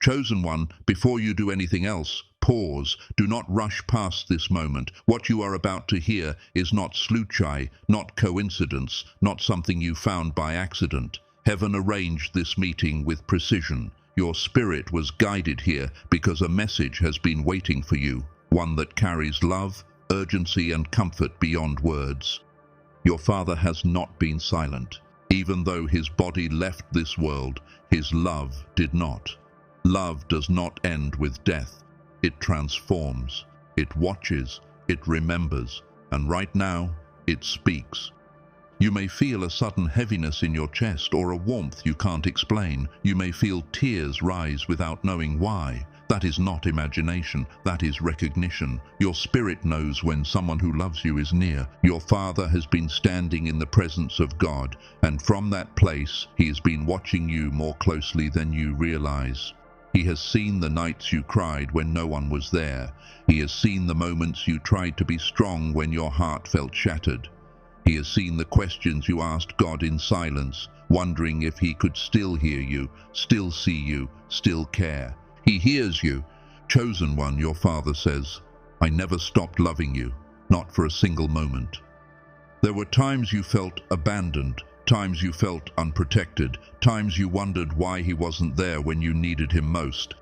Chosen one, before you do anything else, pause. Do not rush past this moment. What you are about to hear is not sluchai, not coincidence, not something you found by accident. Heaven arranged this meeting with precision. Your spirit was guided here because a message has been waiting for you, one that carries love, urgency, and comfort beyond words. Your father has not been silent. Even though his body left this world, his love did not. Love does not end with death. It transforms, it watches, it remembers, and right now, it speaks. You may feel a sudden heaviness in your chest or a warmth you can't explain. You may feel tears rise without knowing why. That is not imagination, that is recognition. Your spirit knows when someone who loves you is near. Your father has been standing in the presence of God, and from that place, he has been watching you more closely than you realize. He has seen the nights you cried when no one was there. He has seen the moments you tried to be strong when your heart felt shattered. He has seen the questions you asked God in silence, wondering if he could still hear you, still see you, still care. He hears you. Chosen one, your father says, I never stopped loving you, not for a single moment. There were times you felt abandoned, times you felt unprotected, times you wondered why he wasn't there when you needed him most.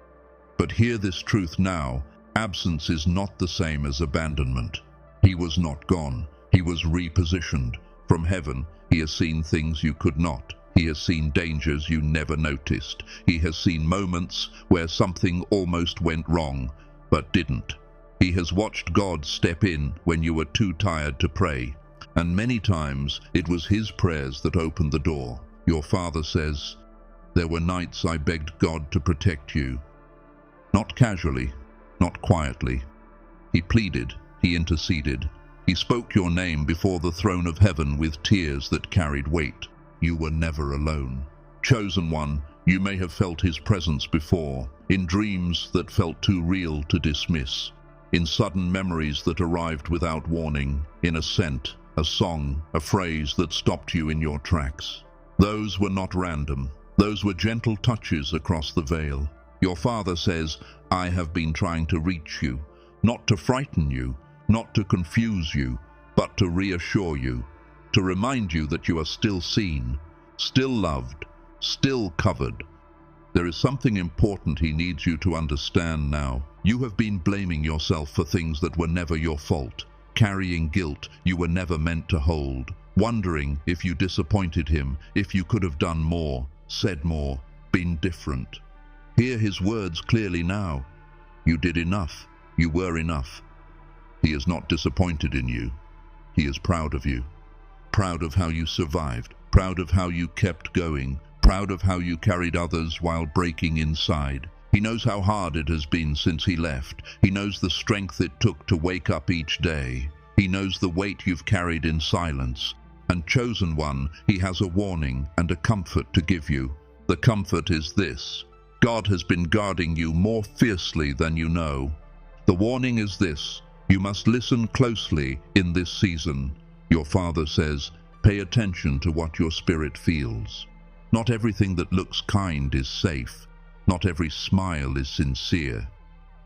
But hear this truth now, absence is not the same as abandonment. He was not gone, he was repositioned. From heaven, he has seen things you could not. He has seen dangers you never noticed. He has seen moments where something almost went wrong, but didn't. He has watched God step in when you were too tired to pray. And many times it was his prayers that opened the door. Your father says, there were nights I begged God to protect you. Not casually, not quietly. He pleaded, he interceded. He spoke your name before the throne of heaven with tears that carried weight. You were never alone. Chosen one, you may have felt his presence before, in dreams that felt too real to dismiss, in sudden memories that arrived without warning, in a scent, a song, a phrase that stopped you in your tracks. Those were not random. Those were gentle touches across the veil. Your father says, I have been trying to reach you, not to frighten you, not to confuse you, but to reassure you, to remind you that you are still seen, still loved, still covered. There is something important he needs you to understand now. You have been blaming yourself for things that were never your fault, carrying guilt you were never meant to hold, wondering if you disappointed him, if you could have done more, said more, been different. Hear his words clearly now. You did enough. You were enough. He is not disappointed in you. He is proud of you. Proud of how you survived. Proud of how you kept going. Proud of how you carried others while breaking inside. He knows how hard it has been since he left. He knows the strength it took to wake up each day. He knows the weight you've carried in silence. And chosen one, he has a warning and a comfort to give you. The comfort is this: God has been guarding you more fiercely than you know. The warning is this: you must listen closely in this season. Your father says, pay attention to what your spirit feels. Not everything that looks kind is safe. Not every smile is sincere.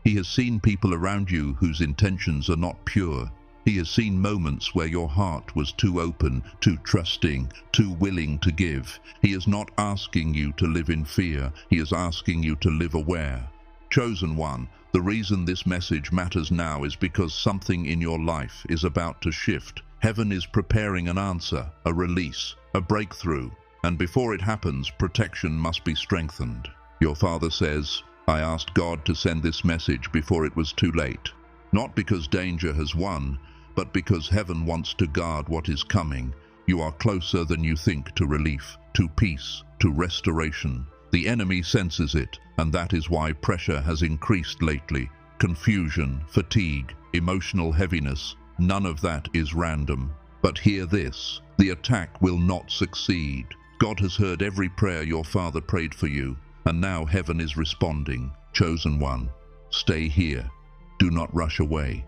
He has seen people around you whose intentions are not pure. He has seen moments where your heart was too open, too trusting, too willing to give. He is not asking you to live in fear. He is asking you to live aware. Chosen one, the reason this message matters now is because something in your life is about to shift. Heaven is preparing an answer, a release, a breakthrough. And before it happens, protection must be strengthened. Your father says, I asked God to send this message before it was too late. Not because danger has won, but because heaven wants to guard what is coming. You are closer than you think to relief, to peace, to restoration. The enemy senses it, and that is why pressure has increased lately. Confusion, fatigue, emotional heaviness, none of that is random. But hear this: the attack will not succeed. God has heard every prayer your father prayed for you, and now heaven is responding. Chosen one, stay here. Do not rush away.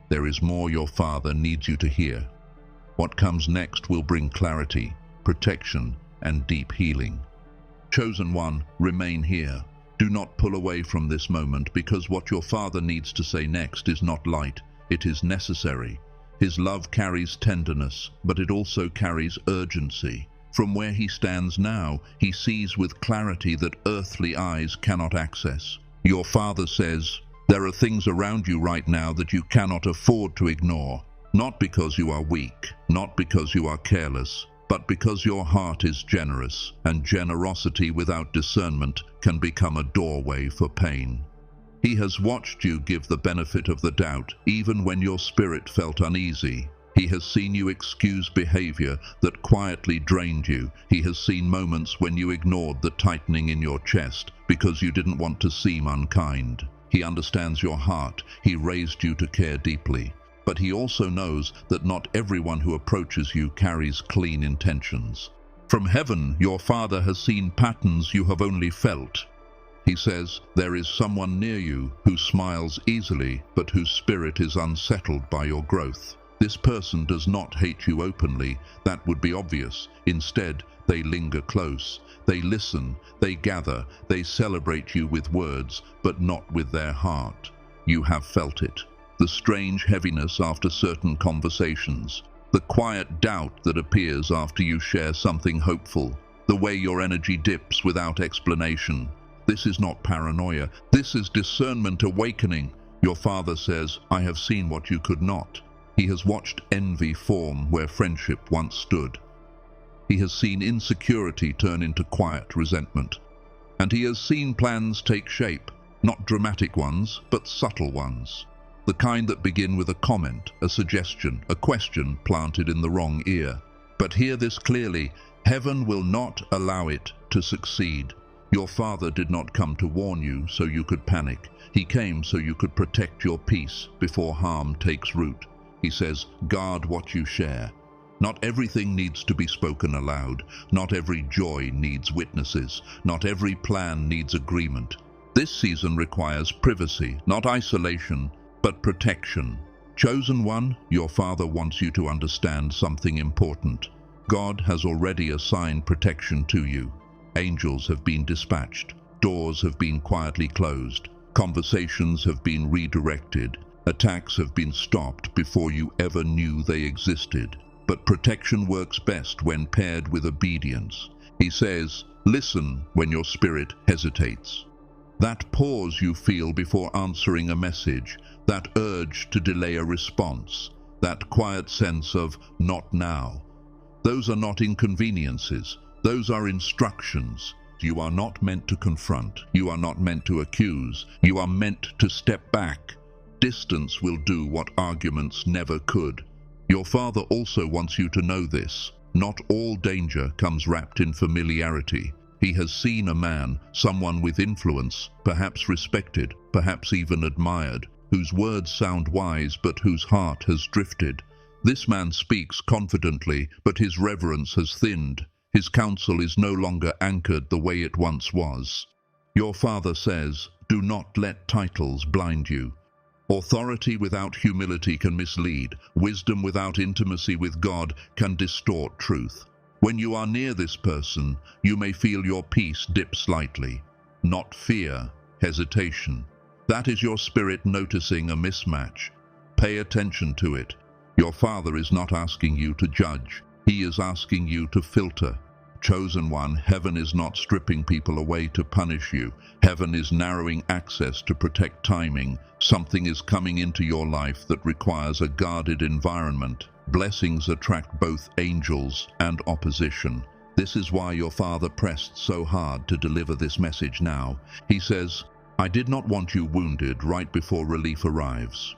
There is more your father needs you to hear. What comes next will bring clarity, protection, and deep healing. Chosen one, remain here. Do not pull away from this moment, because what your father needs to say next is not light, it is necessary. His love carries tenderness, but it also carries urgency. From where he stands now, he sees with clarity that earthly eyes cannot access. Your father says, there are things around you right now that you cannot afford to ignore. Not because you are weak, not because you are careless, but because your heart is generous, and generosity without discernment can become a doorway for pain. He has watched you give the benefit of the doubt, even when your spirit felt uneasy. He has seen you excuse behavior that quietly drained you. He has seen moments when you ignored the tightening in your chest because you didn't want to seem unkind. He understands your heart. He raised you to care deeply. But he also knows that not everyone who approaches you carries clean intentions. From heaven, your father has seen patterns you have only felt. He says, there is someone near you who smiles easily, but whose spirit is unsettled by your growth. This person does not hate you openly. That would be obvious. Instead, they linger close. They listen, they gather, they celebrate you with words, but not with their heart. You have felt it. The strange heaviness after certain conversations. The quiet doubt that appears after you share something hopeful. The way your energy dips without explanation. This is not paranoia. This is discernment awakening. Your father says, I have seen what you could not. He has watched envy form where friendship once stood. He has seen insecurity turn into quiet resentment. And he has seen plans take shape, not dramatic ones, but subtle ones. The kind that begin with a comment, a suggestion, a question planted in the wrong ear. But hear this clearly, heaven will not allow it to succeed. Your father did not come to warn you so you could panic. He came so you could protect your peace before harm takes root. He says, guard what you share. Not everything needs to be spoken aloud. Not every joy needs witnesses. Not every plan needs agreement. This season requires privacy, not isolation, but protection. Chosen one, your father wants you to understand something important. God has already assigned protection to you. Angels have been dispatched. Doors have been quietly closed. Conversations have been redirected. Attacks have been stopped before you ever knew they existed. But protection works best when paired with obedience. He says, listen when your spirit hesitates. That pause you feel before answering a message, that urge to delay a response, that quiet sense of not now. Those are not inconveniences. Those are instructions. You are not meant to confront. You are not meant to accuse. You are meant to step back. Distance will do what arguments never could. Your father also wants you to know this. Not all danger comes wrapped in familiarity. He has seen a man, someone with influence, perhaps respected, perhaps even admired, whose words sound wise but whose heart has drifted. This man speaks confidently, but his reverence has thinned. His counsel is no longer anchored the way it once was. Your father says, do not let titles blind you. Authority without humility can mislead. Wisdom without intimacy with God can distort truth. When you are near this person, you may feel your peace dip slightly. Not fear, hesitation. That is your spirit noticing a mismatch. Pay attention to it. Your father is not asking you to judge. He is asking you to filter. Chosen one, heaven is not stripping people away to punish you. Heaven is narrowing access to protect timing. Something is coming into your life that requires a guarded environment. Blessings attract both angels and opposition. This is why your father pressed so hard to deliver this message now. He says, I did not want you wounded right before relief arrives.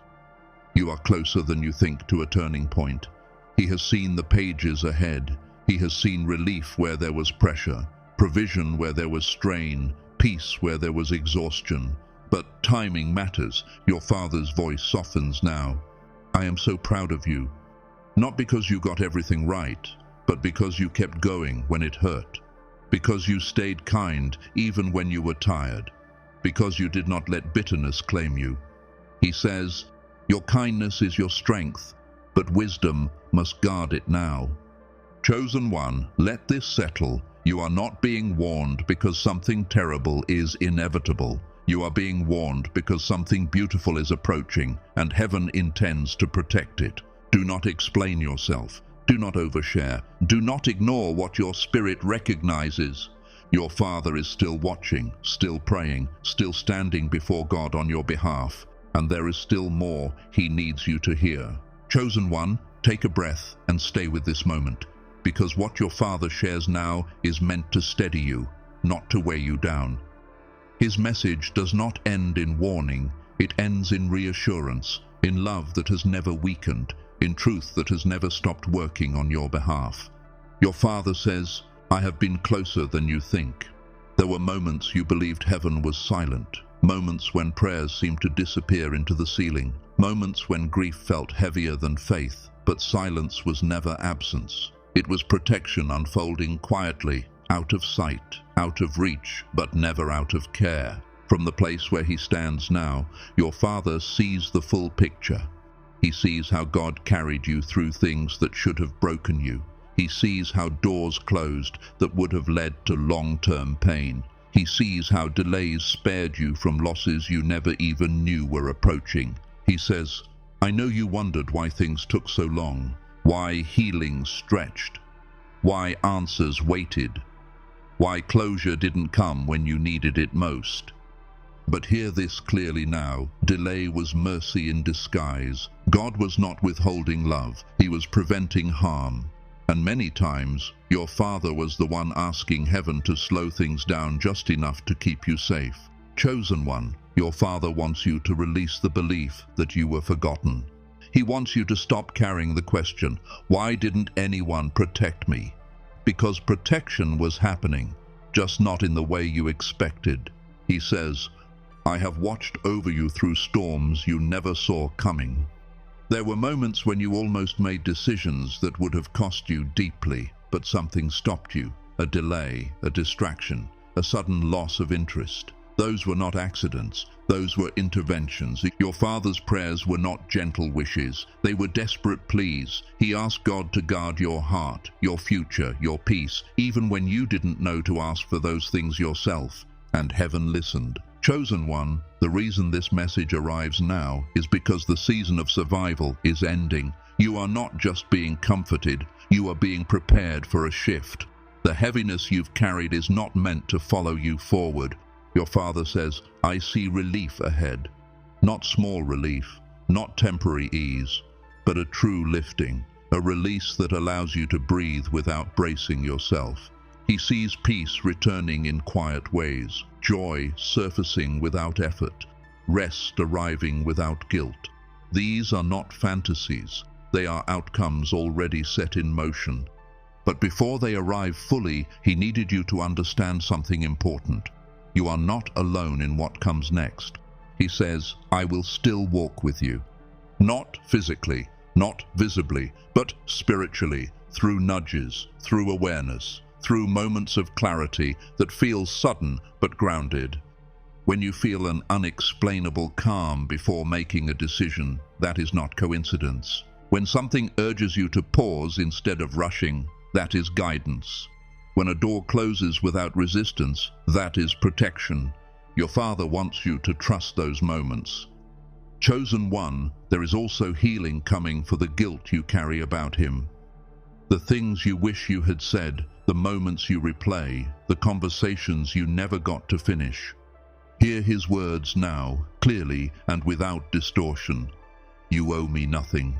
You are closer than you think to a turning point. He has seen the pages ahead. He has seen relief where there was pressure, provision where there was strain, peace where there was exhaustion. But timing matters. Your father's voice softens now. I am so proud of you. Not because you got everything right, but because you kept going when it hurt. Because you stayed kind even when you were tired. Because you did not let bitterness claim you. He says, your kindness is your strength, but wisdom must guard it now. Chosen one, let this settle. You are not being warned because something terrible is inevitable. You are being warned because something beautiful is approaching, and heaven intends to protect it. Do not explain yourself. Do not overshare. Do not ignore what your spirit recognizes. Your Father is still watching, still praying, still standing before God on your behalf, and there is still more He needs you to hear. Chosen one, take a breath and stay with this moment, because what your Father shares now is meant to steady you, not to weigh you down. His message does not end in warning, it ends in reassurance, in love that has never weakened, in truth that has never stopped working on your behalf. Your Father says, I have been closer than you think. There were moments you believed heaven was silent, moments when prayers seemed to disappear into the ceiling, moments when grief felt heavier than faith, but silence was never absence. It was protection unfolding quietly, out of sight, out of reach, but never out of care. From the place where He stands now, your Father sees the full picture. He sees how God carried you through things that should have broken you. He sees how doors closed that would have led to long-term pain. He sees how delays spared you from losses you never even knew were approaching. He says, I know you wondered why things took so long, why healing stretched, why answers waited, why closure didn't come when you needed it most. But hear this clearly now, delay was mercy in disguise. God was not withholding love, He was preventing harm. And many times, your Father was the one asking heaven to slow things down just enough to keep you safe. Chosen one, your Father wants you to release the belief that you were forgotten. He wants you to stop carrying the question, why didn't anyone protect me? Because protection was happening, just not in the way you expected. He says, I have watched over you through storms you never saw coming. There were moments when you almost made decisions that would have cost you deeply, but something stopped you. A delay, a distraction, a sudden loss of interest. Those were not accidents, those were interventions. Your Father's prayers were not gentle wishes, they were desperate pleas. He asked God to guard your heart, your future, your peace, even when you didn't know to ask for those things yourself, and heaven listened. Chosen one, the reason this message arrives now is because the season of survival is ending. You are not just being comforted, you are being prepared for a shift. The heaviness you've carried is not meant to follow you forward. Your Father says, I see relief ahead. Not small relief, not temporary ease, but a true lifting, a release that allows you to breathe without bracing yourself. He sees peace returning in quiet ways, joy surfacing without effort, rest arriving without guilt. These are not fantasies, they are outcomes already set in motion. But before they arrive fully, He needed you to understand something important. You are not alone in what comes next. He says, I will still walk with you. Not physically, not visibly, but spiritually, through nudges, through awareness, through moments of clarity that feel sudden but grounded. When you feel an unexplainable calm before making a decision, that is not coincidence. When something urges you to pause instead of rushing, that is guidance. When a door closes without resistance, that is protection. Your Father wants you to trust those moments. Chosen one, there is also healing coming for the guilt you carry about Him. The things you wish you had said, the moments you replay, the conversations you never got to finish. Hear His words now, clearly and without distortion. You owe me nothing.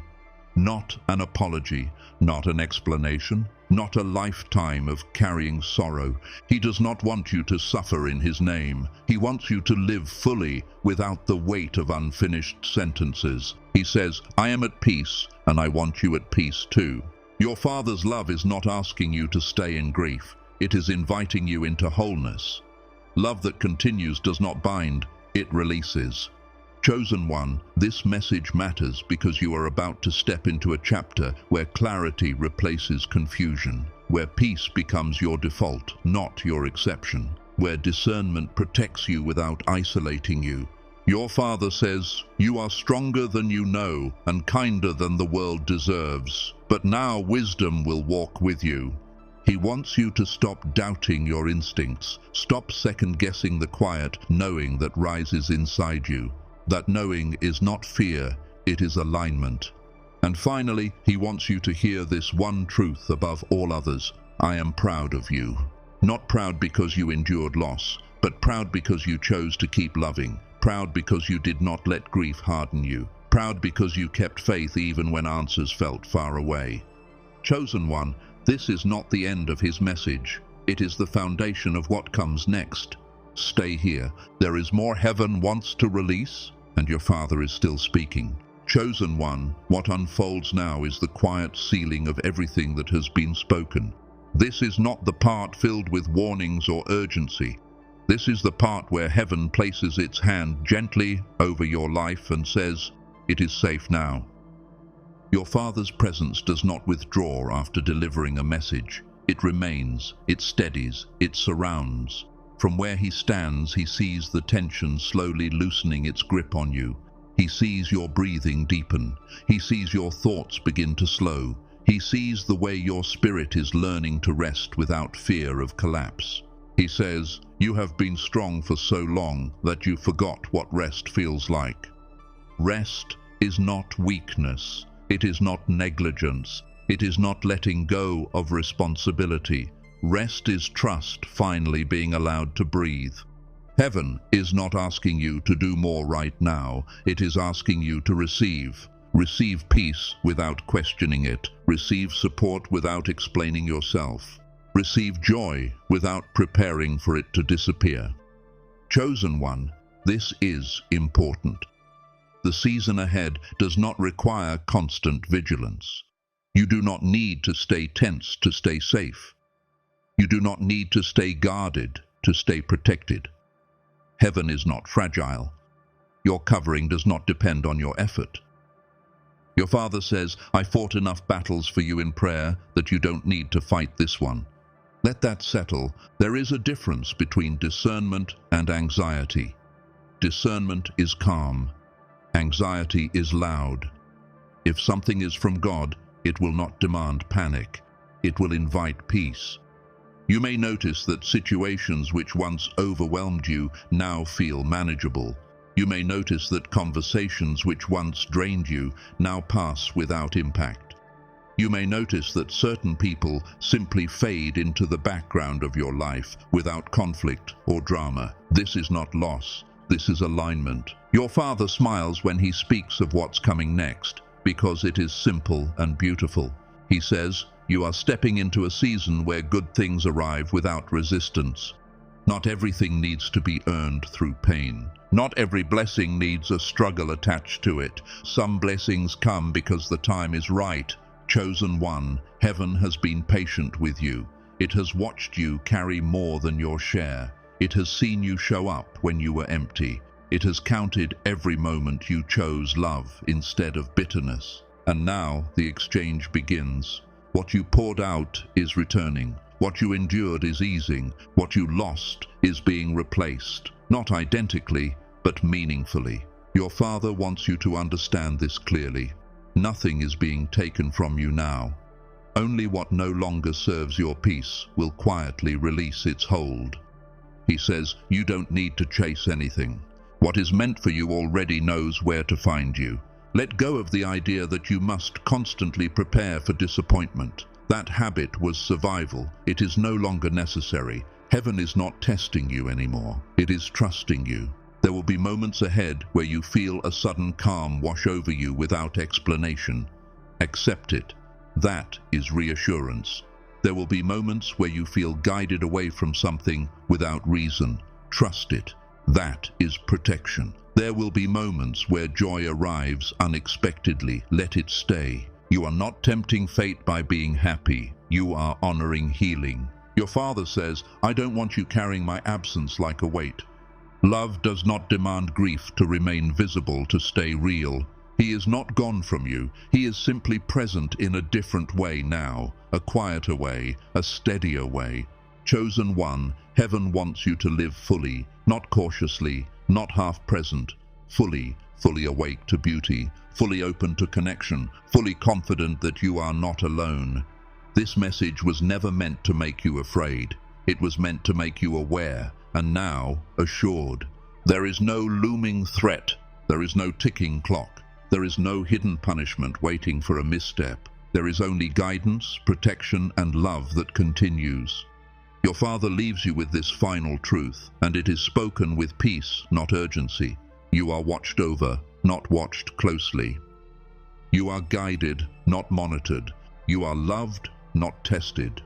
Not an apology, not an explanation, not a lifetime of carrying sorrow. He does not want you to suffer in His name. He wants you to live fully without the weight of unfinished sentences. He says, I am at peace, and I want you at peace too. Your Father's love is not asking you to stay in grief. It is inviting you into wholeness. Love that continues does not bind, it releases. Chosen one, this message matters because you are about to step into a chapter where clarity replaces confusion, where peace becomes your default, not your exception, where discernment protects you without isolating you, Your Father says, "You are stronger than you know and kinder than the world deserves, but now wisdom will walk with you." He wants you to stop doubting your instincts, stop second-guessing the quiet knowing that rises inside you. That knowing is not fear, it is alignment. And finally, he wants you to hear this one truth above all others: I am proud of you. Not proud because you endured loss, but proud because you chose to keep loving. Proud because you did not let grief harden you. Proud because you kept faith even when answers felt far away. Chosen one, this is not the end of his message. It is the foundation of what comes next. Stay here. There is more heaven wants to release, and your Father is still speaking. Chosen one, what unfolds now is the quiet sealing of everything that has been spoken. This is not the part filled with warnings or urgency. This is the part where heaven places its hand gently over your life and says, "It is safe now." Your Father's presence does not withdraw after delivering a message. It remains, it steadies, it surrounds. From where he stands, he sees the tension slowly loosening its grip on you. He sees your breathing deepen. He sees your thoughts begin to slow. He sees the way your spirit is learning to rest without fear of collapse. He says, "You have been strong for so long that you forgot what rest feels like." Rest is not weakness. It is not negligence. It is not letting go of responsibility. Rest is trust finally being allowed to breathe. Heaven is not asking you to do more right now. It is asking you to receive. Receive peace without questioning it. Receive support without explaining yourself. Receive joy without preparing for it to disappear. Chosen one, this is important. The season ahead does not require constant vigilance. You do not need to stay tense to stay safe. You do not need to stay guarded to stay protected. Heaven is not fragile. Your covering does not depend on your effort. Your Father says, "I fought enough battles for you in prayer that you don't need to fight this one." Let that settle. There is a difference between discernment and anxiety. Discernment is calm. Anxiety is loud. If something is from God, it will not demand panic. It will invite peace. You may notice that situations which once overwhelmed you now feel manageable. You may notice that conversations which once drained you now pass without impact. You may notice that certain people simply fade into the background of your life without conflict or drama. This is not loss. This is alignment. Your Father smiles when he speaks of what's coming next, because it is simple and beautiful. He says, "You are stepping into a season where good things arrive without resistance." Not everything needs to be earned through pain. Not every blessing needs a struggle attached to it. Some blessings come because the time is right. Chosen one, heaven has been patient with you. It has watched you carry more than your share. It has seen you show up when you were empty. It has counted every moment you chose love instead of bitterness. And now the exchange begins. What you poured out is returning. What you endured is easing. What you lost is being replaced. Not identically, but meaningfully. Your Father wants you to understand this clearly. Nothing is being taken from you now. Only what no longer serves your peace will quietly release its hold. He says, you don't need to chase anything. What is meant for you already knows where to find you. Let go of the idea that you must constantly prepare for disappointment. That habit was survival. It is no longer necessary. Heaven is not testing you anymore. It is trusting you. There will be moments ahead where you feel a sudden calm wash over you without explanation. Accept it. That is reassurance. There will be moments where you feel guided away from something without reason. Trust it. That is protection. There will be moments where joy arrives unexpectedly. Let it stay. You are not tempting fate by being happy. You are honoring healing. Your Father says, I don't want you carrying my absence like a weight. Love does not demand grief to remain visible, to stay real. He is not gone from you. He is simply present in a different way now, a quieter way, a steadier way. Chosen one, heaven wants you to live fully, not cautiously, not half present, fully awake to beauty, fully open to connection, fully confident that you are not alone. This message was never meant to make you afraid. It was meant to make you aware, and now assured. There is no looming threat. There is no ticking clock. There is no hidden punishment waiting for a misstep. There is only guidance, protection, and love that continues. Your Father leaves you with this final truth, and it is spoken with peace, not urgency. You are watched over, not watched closely. You are guided, not monitored. You are loved, not tested.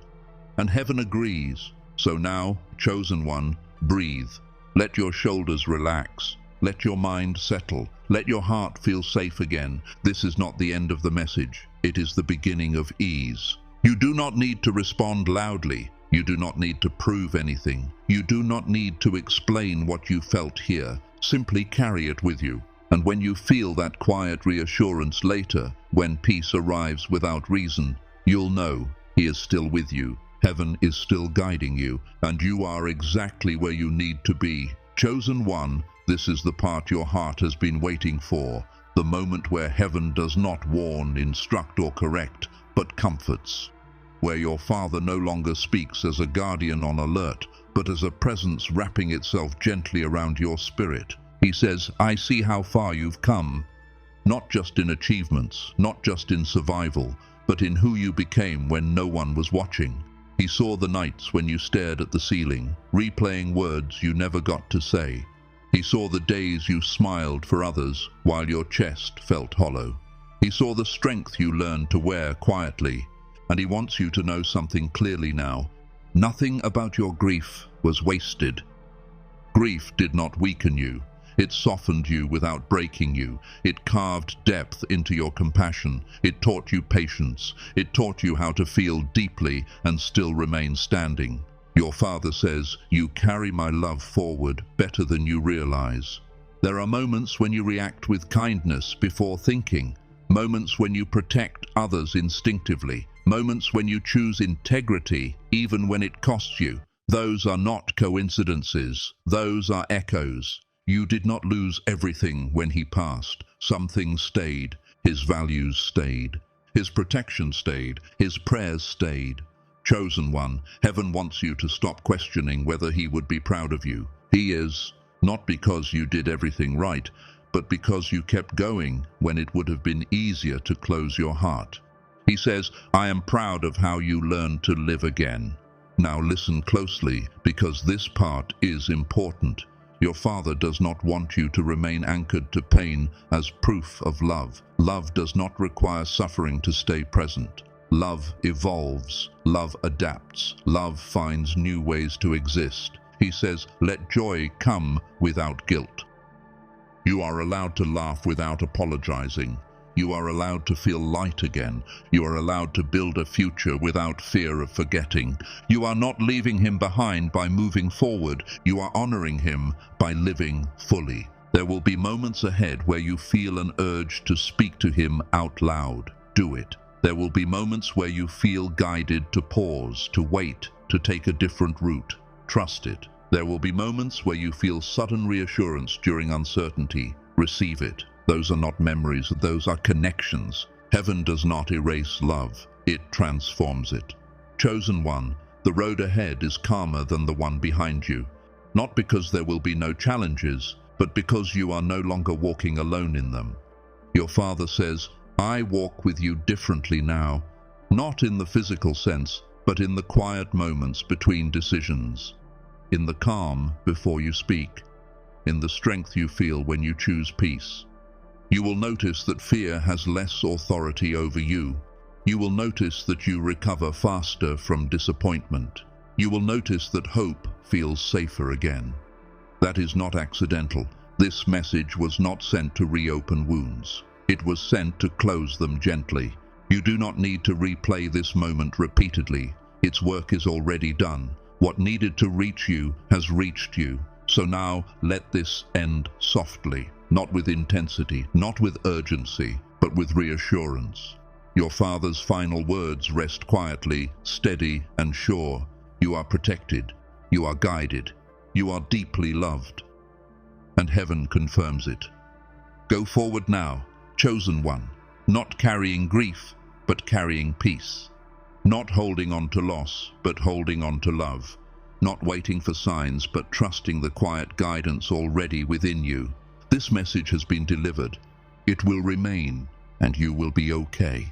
And heaven agrees. So now, chosen one, breathe. Let your shoulders relax. Let your mind settle. Let your heart feel safe again. This is not the end of the message. It is the beginning of ease. You do not need to respond loudly. You do not need to prove anything. You do not need to explain what you felt here. Simply carry it with you. And when you feel that quiet reassurance later, when peace arrives without reason, you'll know He is still with you. Heaven is still guiding you, and you are exactly where you need to be. Chosen one, this is the part your heart has been waiting for, the moment where heaven does not warn, instruct, or correct, but comforts. Where your Father no longer speaks as a guardian on alert, but as a presence wrapping itself gently around your spirit. He says, I see how far you've come, not just in achievements, not just in survival, but in who you became when no one was watching. He saw the nights when you stared at the ceiling, replaying words you never got to say. He saw the days you smiled for others while your chest felt hollow. He saw the strength you learned to wear quietly, and He wants you to know something clearly now. Nothing about your grief was wasted. Grief did not weaken you. It softened you without breaking you. It carved depth into your compassion. It taught you patience. It taught you how to feel deeply and still remain standing. Your Father says, you carry my love forward better than you realize. There are moments when you react with kindness before thinking. Moments when you protect others instinctively. Moments when you choose integrity even when it costs you. Those are not coincidences. Those are echoes. You did not lose everything when He passed. Some things stayed. His values stayed. His protection stayed. His prayers stayed. Chosen one, heaven wants you to stop questioning whether He would be proud of you. He is, not because you did everything right, but because you kept going when it would have been easier to close your heart. He says, I am proud of how you learned to live again. Now listen closely, because this part is important. Your Father does not want you to remain anchored to pain as proof of love. Love does not require suffering to stay present. Love evolves. Love adapts. Love finds new ways to exist. He says, let joy come without guilt. You are allowed to laugh without apologizing. You are allowed to feel light again. You are allowed to build a future without fear of forgetting. You are not leaving Him behind by moving forward. You are honoring Him by living fully. There will be moments ahead where you feel an urge to speak to Him out loud. Do it. There will be moments where you feel guided to pause, to wait, to take a different route. Trust it. There will be moments where you feel sudden reassurance during uncertainty. Receive it. Those are not memories, those are connections. Heaven does not erase love, it transforms it. Chosen one, the road ahead is calmer than the one behind you. Not because there will be no challenges, but because you are no longer walking alone in them. Your Father says, I walk with you differently now, not in the physical sense, but in the quiet moments between decisions, in the calm before you speak, in the strength you feel when you choose peace. You will notice that fear has less authority over you. You will notice that you recover faster from disappointment. You will notice that hope feels safer again. That is not accidental. This message was not sent to reopen wounds. It was sent to close them gently. You do not need to replay this moment repeatedly. Its work is already done. What needed to reach you has reached you. So now let this end softly. Not with intensity, not with urgency, but with reassurance. Your Father's final words rest quietly, steady and sure. You are protected. You are guided. You are deeply loved. And heaven confirms it. Go forward now, chosen one, not carrying grief, but carrying peace. Not holding on to loss, but holding on to love. Not waiting for signs, but trusting the quiet guidance already within you. This message has been delivered. It will remain, and you will be okay.